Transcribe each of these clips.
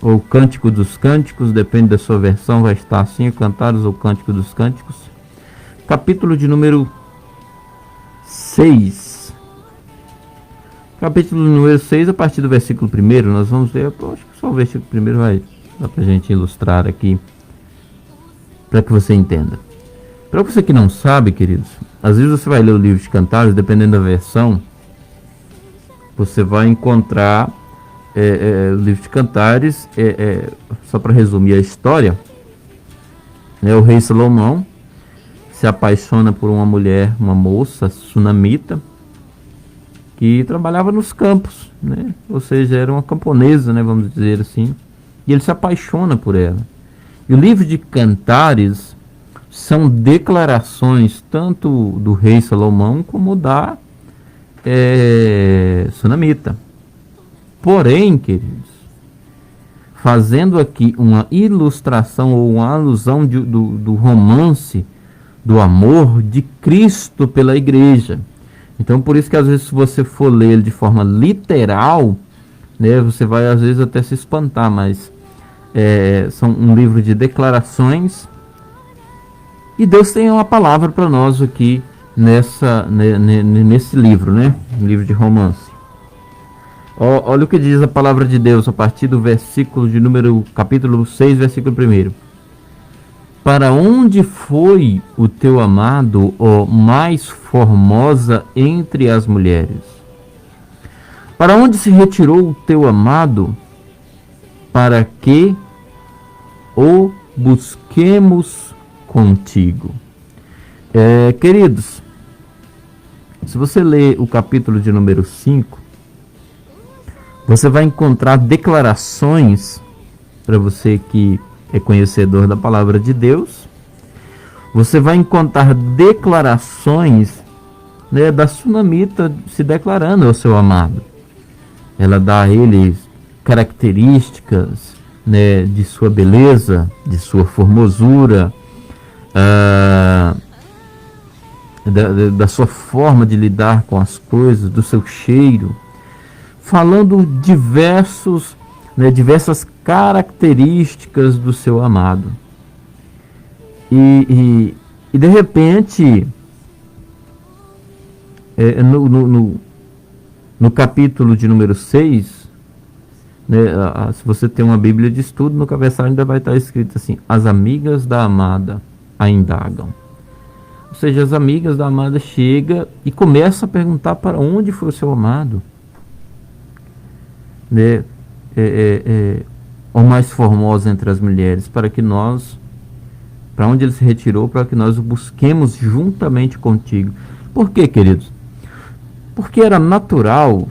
ou Cântico dos Cânticos, depende da sua versão, vai estar assim, Cantares ou Cântico dos Cânticos. Capítulo de número 6. Capítulo número 6, a partir do versículo 1, nós vamos ler, eu acho que só o versículo 1 vai dar pra gente ilustrar aqui, para que você entenda. Para você que não sabe, queridos, às vezes você vai ler o livro de Cantares, dependendo da versão, você vai encontrar o livro de Cantares, só para resumir a história, o rei Salomão se apaixona por uma mulher, uma moça sunamita, que trabalhava nos campos, né? Ou seja, era uma camponesa, né, vamos dizer assim, e ele se apaixona por ela. E o livro de Cantares são declarações tanto do rei Salomão como da sunamita. Porém, queridos, fazendo aqui uma ilustração ou uma alusão do romance, do amor de Cristo pela igreja. Então, por isso que às vezes, se você for ler ele de forma literal, né, você vai às vezes até se espantar, mas são um livro de declarações, e Deus tem uma palavra para nós aqui nesse livro, né? Um livro de romance. Olha o que diz a palavra de Deus a partir do versículo de número, capítulo 6, versículo 1. Para onde foi o teu amado, ó mais formosa entre as mulheres? Para onde se retirou o teu amado, para que o busquemos contigo? Queridos, se você ler o capítulo de número 5, você vai encontrar declarações, para você que é conhecedor da palavra de Deus, você vai encontrar declarações, né, da sunamita se declarando ao seu amado. Ela dá a ele características, né, de sua beleza, de sua formosura, da sua forma de lidar com as coisas, do seu cheiro, falando diversas características do seu amado. E de repente, no capítulo de número 6, né, se você tem uma Bíblia de estudo, no cabeçalho ainda vai estar escrito assim: as amigas da amada a indagam. Ou seja, as amigas da amada chegam e começam a perguntar para onde foi o seu amado, né? O mais formoso entre as mulheres, para onde ele se retirou, para que nós o busquemos juntamente contigo. Por quê, queridos? Porque era natural,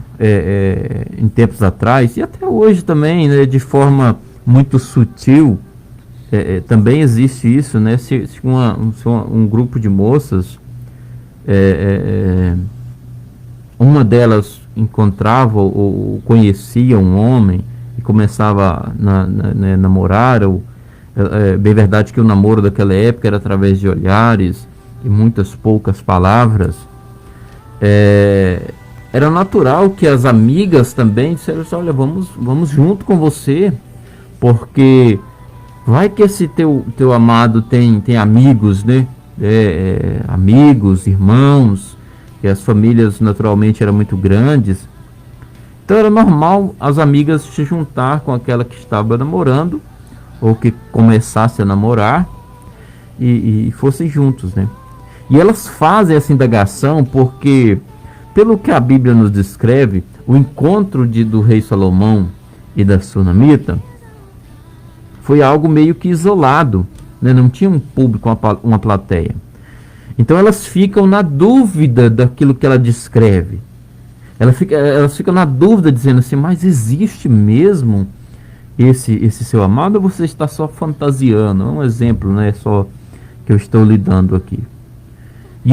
em tempos atrás, e até hoje também, né, de forma muito sutil, também existe isso, né? Se um grupo de moças, uma delas encontrava ou conhecia um homem e começava a namorar, bem verdade que o namoro daquela época era através de olhares e muitas poucas palavras, era natural que as amigas também disseram assim: olha, vamos junto com você, porque vai que esse teu amado tem amigos, né? Amigos, irmãos, e as famílias naturalmente eram muito grandes. Então era normal as amigas se juntar com aquela que estava namorando, ou que começasse a namorar, e fossem juntos, né? E elas fazem essa indagação porque, pelo que a Bíblia nos descreve, o encontro do rei Salomão e da sunamita foi algo meio que isolado, né? Não tinha um público, uma plateia. Então elas ficam na dúvida daquilo que ela descreve. Elas ficam na dúvida, dizendo assim: mas existe mesmo esse seu amado, ou você está só fantasiando? É um exemplo, né, só que eu estou lhe dando aqui. E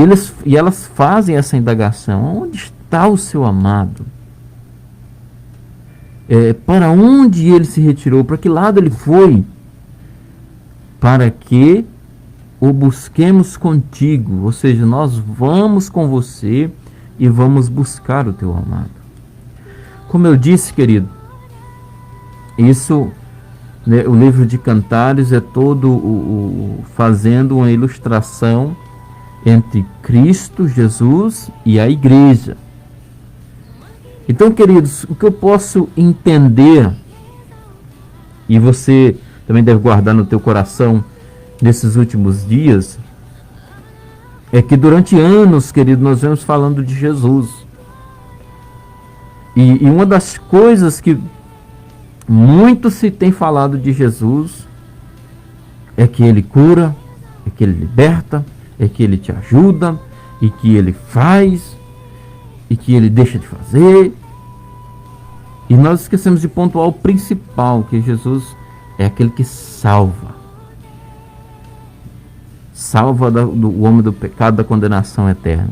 elas fazem essa indagação: onde está o seu amado? Para onde ele se retirou? Para que lado ele foi? Para que o busquemos contigo. Ou seja, nós vamos com você e vamos buscar o teu amado. Como eu disse, querido, isso né? O livro de Cantares é todo fazendo uma ilustração entre Cristo, Jesus e a igreja. Então, queridos, o que eu posso entender, e você também deve guardar no teu coração nesses últimos dias, é que durante anos, querido, nós vemos falando de Jesus. E uma das coisas que muito se tem falado de Jesus é que ele cura, é que ele liberta, é que ele te ajuda, e que ele faz, e que ele deixa de fazer. E nós esquecemos de pontuar o principal, que Jesus é aquele que salva. Salva do homem do pecado, da condenação eterna.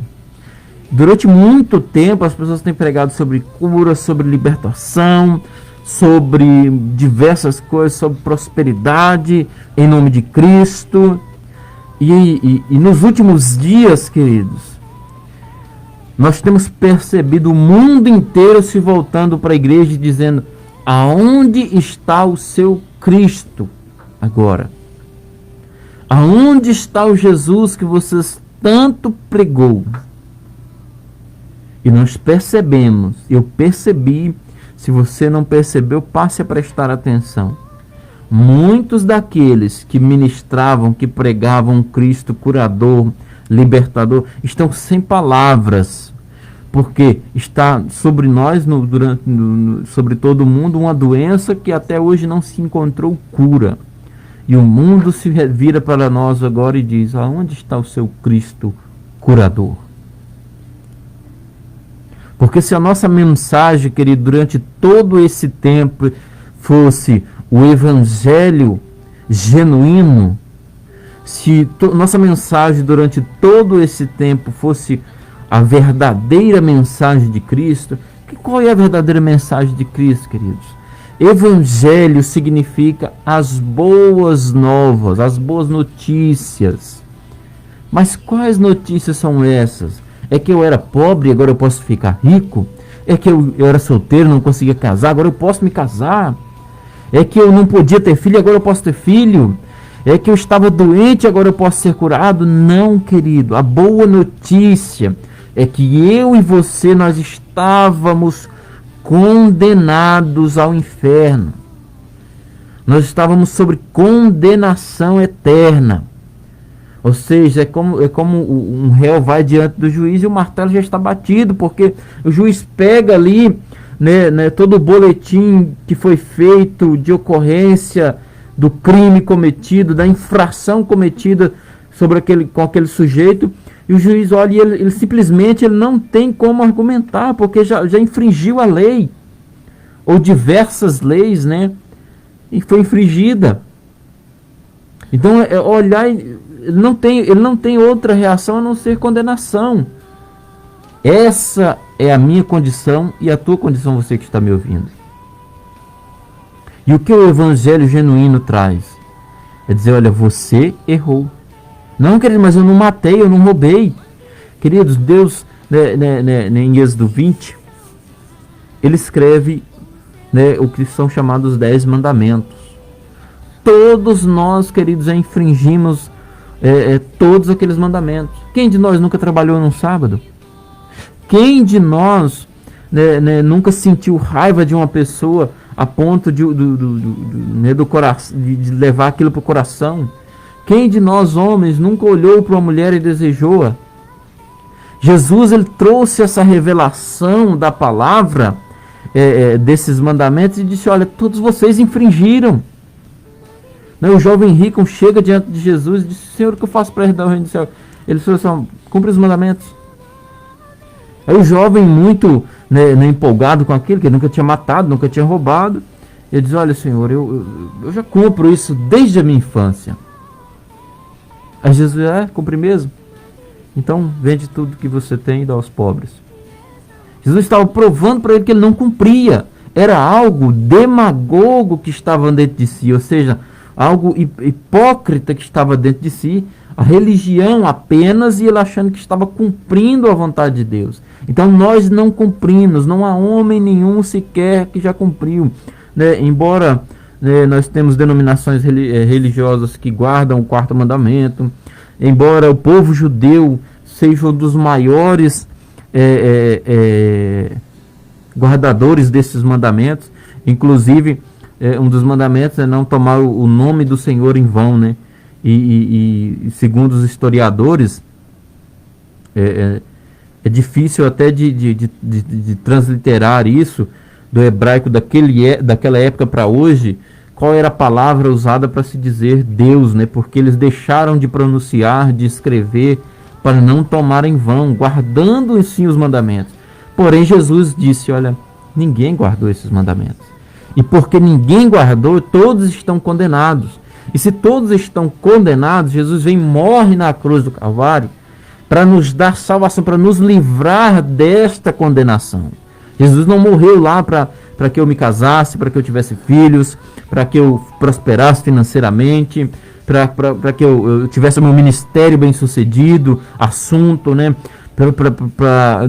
Durante muito tempo as pessoas têm pregado sobre cura, sobre libertação, sobre diversas coisas, sobre prosperidade em nome de Cristo. E nos últimos dias, queridos, nós temos percebido o mundo inteiro se voltando para a igreja e dizendo: aonde está o seu Cristo agora? Aonde está o Jesus que vocês tanto pregou? E nós percebemos, eu percebi, se você não percebeu, passe a prestar atenção. Muitos daqueles que ministravam, que pregavam um Cristo curador, libertador, estão sem palavras, porque está sobre nós, sobre todo mundo, uma doença que até hoje não se encontrou cura. E o mundo se vira para nós agora e diz: aonde está o seu Cristo curador? Porque se a nossa mensagem, querido, durante todo esse tempo fosse o evangelho genuíno, se nossa mensagem durante todo esse tempo fosse a verdadeira mensagem de Cristo, qual é a verdadeira mensagem de Cristo, queridos? Evangelho significa as boas novas, as boas notícias. Mas quais notícias são essas? É que eu era pobre e agora eu posso ficar rico? É que eu era solteiro, não conseguia casar, agora eu posso me casar? É que eu não podia ter filho, agora eu posso ter filho? É que eu estava doente, agora eu posso ser curado? Não, querido. A boa notícia é que eu e você, nós estávamos condenados ao inferno. Nós estávamos sobre condenação eterna. Ou seja, é como um réu vai diante do juiz e o martelo já está batido, porque o juiz pega ali, né, todo o boletim que foi feito de ocorrência do crime cometido, da infração cometida com aquele sujeito, e o juiz olha e ele simplesmente não tem como argumentar, porque já infringiu a lei, ou diversas leis, né? E foi infringida. Então, olhar, ele não tem outra reação a não ser condenação. Essa é a minha condição e a tua condição, você que está me ouvindo. E o que o evangelho genuíno traz? É dizer: olha, você errou. Não, querido, mas eu não matei, eu não roubei. Queridos, Deus, em Êxodo 20, ele escreve, o que são chamados 10 mandamentos. Todos nós, queridos, já infringimos todos aqueles mandamentos. Quem de nós nunca trabalhou num sábado? Quem de nós nunca sentiu raiva de uma pessoa a ponto de levar aquilo para o coração? Quem de nós, homens, nunca olhou para uma mulher e desejou-a? Jesus, ele trouxe essa revelação da palavra, desses mandamentos, e disse: olha, todos vocês infringiram. O jovem rico chega diante de Jesus e disse: Senhor, o que eu faço para herdar o reino do céu? Ele falou assim: cumpre os mandamentos. Aí o jovem, muito empolgado com aquilo, que ele nunca tinha matado, nunca tinha roubado, ele diz: olha, Senhor, eu já cumpro isso desde a minha infância. Aí Jesus: cumpre mesmo? Então vende tudo que você tem e dá aos pobres. Jesus estava provando para ele que ele não cumpria. Era algo demagogo que estava dentro de si, ou seja, algo hipócrita que estava dentro de si, a religião apenas, e ele achando que estava cumprindo a vontade de Deus. Então nós não cumprimos, não há homem nenhum sequer que já cumpriu, embora né, nós temos denominações religiosas que guardam o quarto mandamento, embora o povo judeu seja um dos maiores guardadores desses mandamentos. Inclusive, um dos mandamentos é não tomar o nome do Senhor em vão, né? E segundo os historiadores, é difícil até de transliterar isso do hebraico daquela época para hoje, qual era a palavra usada para se dizer Deus, né? Porque eles deixaram de pronunciar, de escrever, para não tomar em vão, guardando em si os mandamentos. Porém, Jesus disse, olha, ninguém guardou esses mandamentos. E porque ninguém guardou, todos estão condenados. E se todos estão condenados, Jesus vem e morre na cruz do Calvário para nos dar salvação, para nos livrar desta condenação. Jesus não morreu lá para que eu me casasse, para que eu tivesse filhos, para que eu prosperasse financeiramente, para que eu tivesse o meu ministério bem sucedido, assunto, né?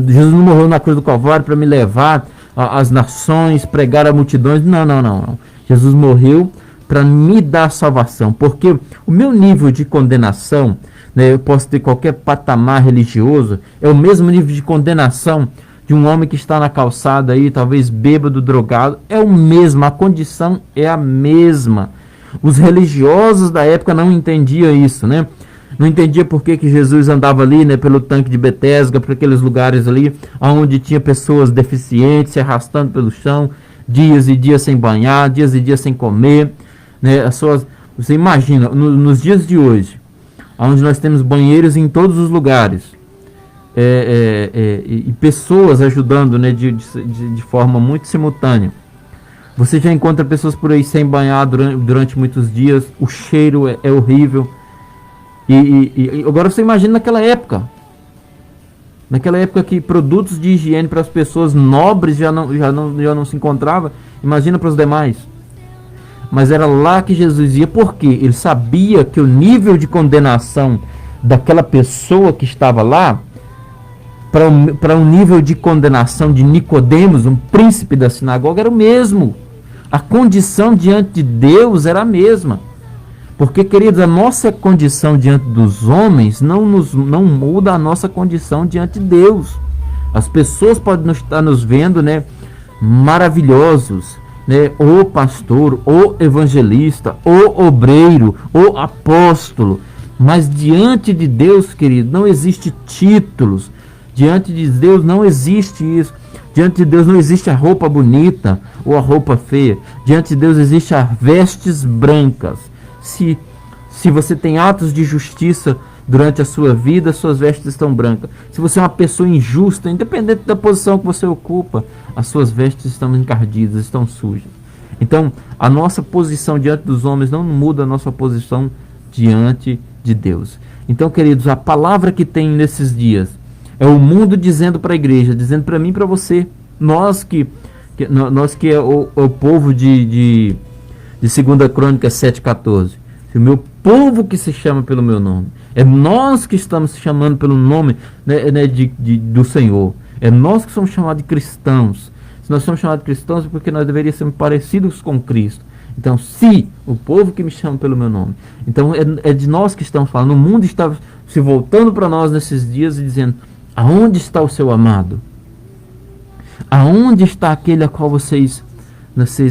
Jesus não morreu na cruz do Calvário para me levar às nações, pregar a multidões. Não. Jesus morreu para me dar salvação, porque o meu nível de condenação, né, eu posso ter qualquer patamar religioso, é o mesmo nível de condenação de um homem que está na calçada aí, talvez bêbado, drogado, é o mesmo, a condição é a mesma. Os religiosos da época não entendiam isso, né? Não entendia por que Jesus andava ali, né, pelo tanque de Betesda, por aqueles lugares ali, onde tinha pessoas deficientes se arrastando pelo chão, dias e dias sem banhar, dias e dias sem comer, né? Você imagina, nos dias de hoje, onde nós temos banheiros em todos os lugares, e pessoas ajudando, né, de forma muito simultânea. Você já encontra pessoas por aí sem banhar durante muitos dias, o cheiro é horrível. E agora você imagina naquela época que produtos de higiene para as pessoas nobres já não se encontrava, imagina para os demais. Mas era lá que Jesus ia, porque ele sabia que o nível de condenação daquela pessoa que estava lá para um nível de condenação de Nicodemos, um príncipe da sinagoga, era o mesmo. A condição diante de Deus era a mesma. Porque, queridos, a nossa condição diante dos homens não muda a nossa condição diante de Deus. As pessoas podem estar nos vendo, né, maravilhosos, né, o pastor, o evangelista, o obreiro, o apóstolo. Mas diante de Deus, querido, não existe títulos. Diante de Deus não existe isso. Diante de Deus não existe a roupa bonita ou a roupa feia. Diante de Deus existe as vestes brancas. Se você tem atos de justiça durante a sua vida, suas vestes estão brancas. Se você é uma pessoa injusta, independente da posição que você ocupa, as suas vestes estão encardidas, estão sujas. Então, a nossa posição diante dos homens não muda a nossa posição diante de Deus. Então, queridos, a palavra que tem nesses dias é o mundo dizendo para a igreja, dizendo para mim e para você, nós que é o povo de 2 Crônicas 7,14. O meu povo que se chama pelo meu nome. É nós que estamos chamando pelo nome, né, do Senhor. É nós que somos chamados de cristãos. Se nós somos chamados de cristãos é porque nós deveríamos ser parecidos com Cristo. Então, se o povo que me chama pelo meu nome. Então, é de nós que estamos falando. O mundo está se voltando para nós nesses dias e dizendo: aonde está o seu amado? Aonde está aquele a qual vocês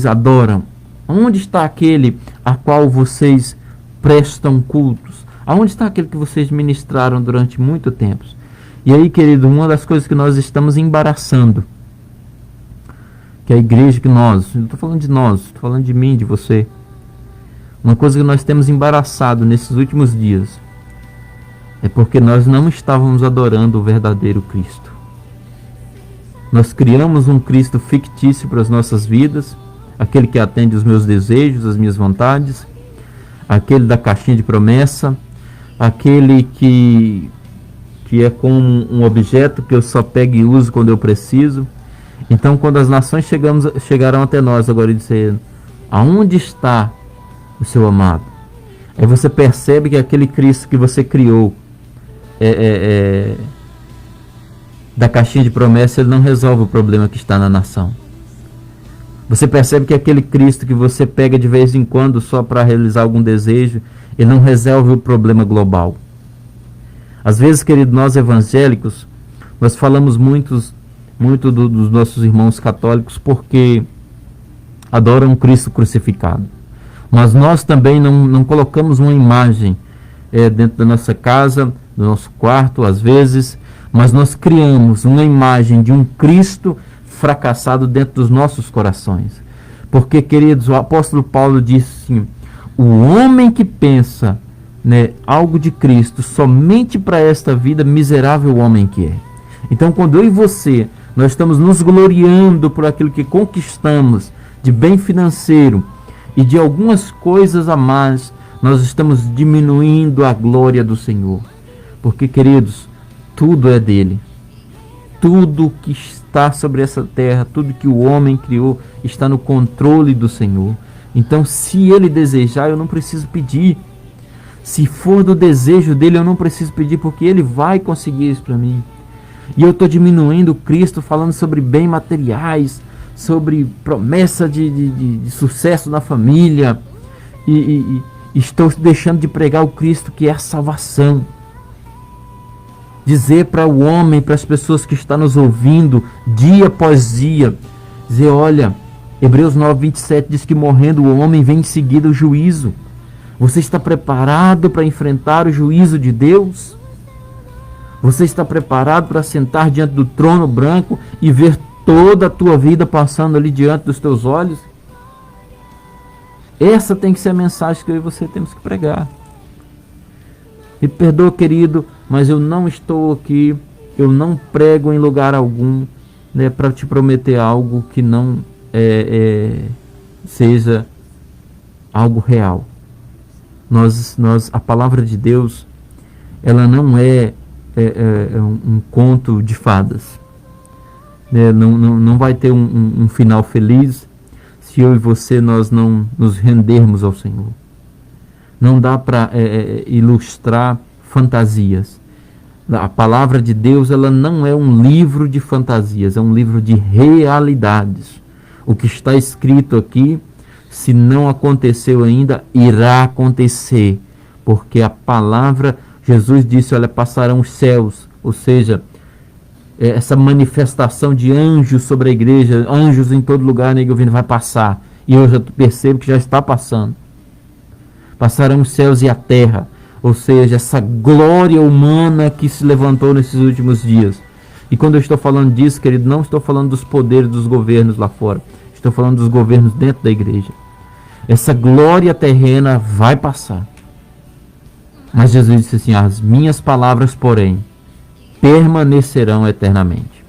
adoram? Onde está aquele a qual vocês prestam cultos? Aonde está aquele que vocês ministraram durante muito tempo? E aí, querido, uma das coisas que nós estamos embaraçando, que a igreja que nós, não estou falando de nós, estou falando de mim, de você. Uma coisa que nós temos embaraçado nesses últimos dias é porque nós não estávamos adorando o verdadeiro Cristo. Nós criamos um Cristo fictício para as nossas vidas, aquele que atende os meus desejos, as minhas vontades, aquele da caixinha de promessa, aquele que como um objeto que eu só pego e uso quando eu preciso. Então, quando as nações chegarão até nós agora e disseram: aonde está o seu amado? Aí você percebe que aquele Cristo que você criou da caixinha de promessa, ele não resolve o problema que está na nação. Você percebe que aquele Cristo que você pega de vez em quando só para realizar algum desejo, ele não resolve o problema global. Às vezes, querido, nós evangélicos, nós falamos muito dos nossos irmãos católicos porque adoram um Cristo crucificado. Mas nós também não colocamos uma imagem dentro da nossa casa, do nosso quarto, às vezes, mas nós criamos uma imagem de um Cristo fracassado dentro dos nossos corações. Porque, queridos, o apóstolo Paulo disse assim, o homem que pensa, né, algo de Cristo somente para esta vida, miserável homem que é. Então, quando eu e você, nós estamos nos gloriando por aquilo que conquistamos de bem financeiro e de algumas coisas a mais, nós estamos diminuindo a glória do Senhor. Porque, queridos, tudo é dele. Tudo que está sobre essa terra, tudo que o homem criou, está no controle do Senhor. Então, se ele desejar, eu não preciso pedir. Se for do desejo dele, eu não preciso pedir, porque ele vai conseguir isso para mim. E eu estou diminuindo Cristo, falando sobre bens materiais, sobre promessa de sucesso na família, e estou deixando de pregar o Cristo que é a salvação. Dizer para o homem, para as pessoas que estão nos ouvindo, dia após dia, dizer, olha, Hebreus 9:27 diz que morrendo o homem vem em seguida o juízo. Você está preparado para enfrentar o juízo de Deus? Você está preparado para sentar diante do trono branco e ver toda a tua vida passando ali diante dos teus olhos? Essa tem que ser a mensagem que eu e você temos que pregar. Me perdoa, querido, mas eu não estou aqui, eu não prego em lugar algum, né, para te prometer algo que não seja algo real. A palavra de Deus, ela não é um conto de fadas. Não vai ter um final feliz se eu e você nós não nos rendermos ao Senhor. Não dá para ilustrar fantasias. A palavra de Deus, ela não é um livro de fantasias, é um livro de realidades. O que está escrito aqui, se não aconteceu ainda, irá acontecer. Porque a palavra, Jesus disse, olha, passarão os céus, ou seja, essa manifestação de anjos sobre a igreja, anjos em todo lugar, né, governo vai passar. E eu já percebo que já está passando. Passarão os céus e a terra, ou seja, essa glória humana que se levantou nesses últimos dias. E quando eu estou falando disso, querido, não estou falando dos poderes dos governos lá fora. Estou falando dos governos dentro da igreja. Essa glória terrena vai passar. Mas Jesus disse assim, as minhas palavras, porém, permanecerão eternamente.